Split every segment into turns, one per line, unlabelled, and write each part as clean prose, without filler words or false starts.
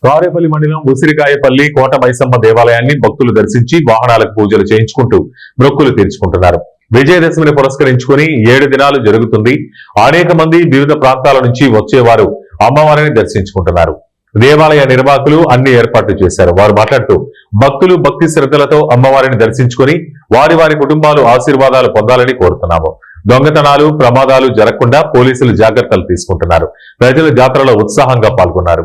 తాడేపల్లి మండలం ఉసిరికాయపల్లి కోట మైసమ్మ దేవాలయాన్ని భక్తులు దర్శించి వాహనాలకు పూజలు చేయించుకుంటూ మొక్కులు తీర్చుకుంటున్నారు. విజయదశమిని పురస్కరించుకుని 7 దినాలు జరుగుతుంది. అనేక మంది వివిధ ప్రాంతాల నుంచి వచ్చేవారు అమ్మవారిని దర్శించుకుంటున్నారు. దేవాలయ నిర్వాహకులు అన్ని ఏర్పాట్లు చేశారు. వారు మాట్లాడుతూ భక్తులు భక్తి శ్రద్ధలతో అమ్మవారిని దర్శించుకుని వారి కుటుంబాలు ఆశీర్వాదాలు పొందాలని కోరుతున్నాము. దొంగతనాలు ప్రమాదాలు జరగకుండా పోలీసులు జాగ్రత్తలు తీసుకుంటున్నారు. ప్రజలు జాతరలో ఉత్సాహంగా పాల్గొన్నారు.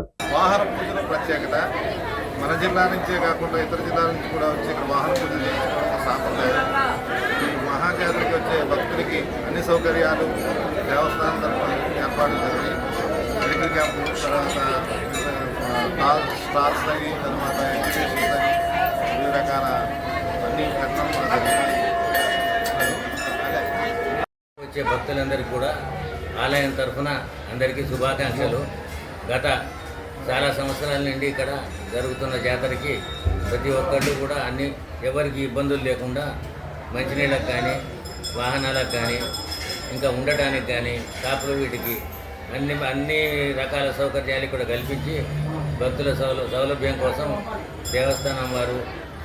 మన జిల్లా నుంచే కాకుండా ఇతర జిల్లాల నుంచి కూడా వచ్చి ఇక్కడ వాహన పూజలు చేయించుకోవడం సాంప్రదాయం. ఈ మహాజాతరకి వచ్చే భక్తులకి అన్ని సౌకర్యాలు దేవస్థానం తరఫున ఏర్పాట్లు జరిగి మెడికల్ క్యాంపు, తర్వాత స్టార్స్ అని, తర్వాత ఎడ్యుకేషన్స్ అని వివిధ రకాల అన్ని కట్టడం జరిగింది.
వచ్చే భక్తులందరికీ కూడా ఆలయం తరఫున అందరికీ శుభాకాంక్షలు. గత చాలా సంవత్సరాల నుండి ఇక్కడ జరుగుతున్న జాతరకి ప్రతి ఒక్కళ్ళు కూడా ఎవరికి ఇబ్బందులు లేకుండా మంచినీళ్ళకు కానీ, వాహనాలకు కానీ, ఇంకా ఉండటానికి కానీ, కాపులు వీటికి అన్ని రకాల సౌకర్యాలు కూడా కల్పించి భక్తుల సౌలభ్యం కోసం దేవస్థానం వారు,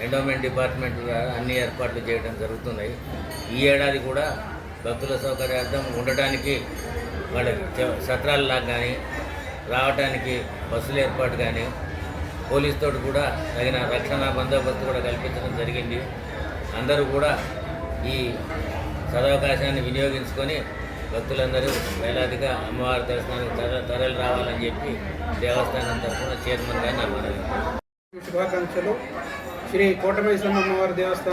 ఎండోమెంట్ డిపార్ట్మెంట్ అన్ని ఏర్పాట్లు చేయడం జరుగుతున్నాయి. ఈ ఏడాది కూడా భక్తుల సౌకర్యార్థం ఉండటానికి వాళ్ళ సత్రాలలాగా కానీ, రావడానికి బస్సుల ఏర్పాటు కానీ, పోలీస్ తోటి కూడా తగిన రక్షణ బందోబస్తు కూడా కల్పించడం జరిగింది. అందరూ కూడా ఈ సదవకాశాన్ని వినియోగించుకొని భక్తులందరూ వేలాదిగా అమ్మవారి దర్శనానికి తరలి రావాలని చెప్పి దేవస్థానం తరఫున చైర్మన్ గారు నా మనవి.
శుభాకాంక్షలు. శ్రీ కోట మైసమ్మ అమ్మవారి దేవస్థానం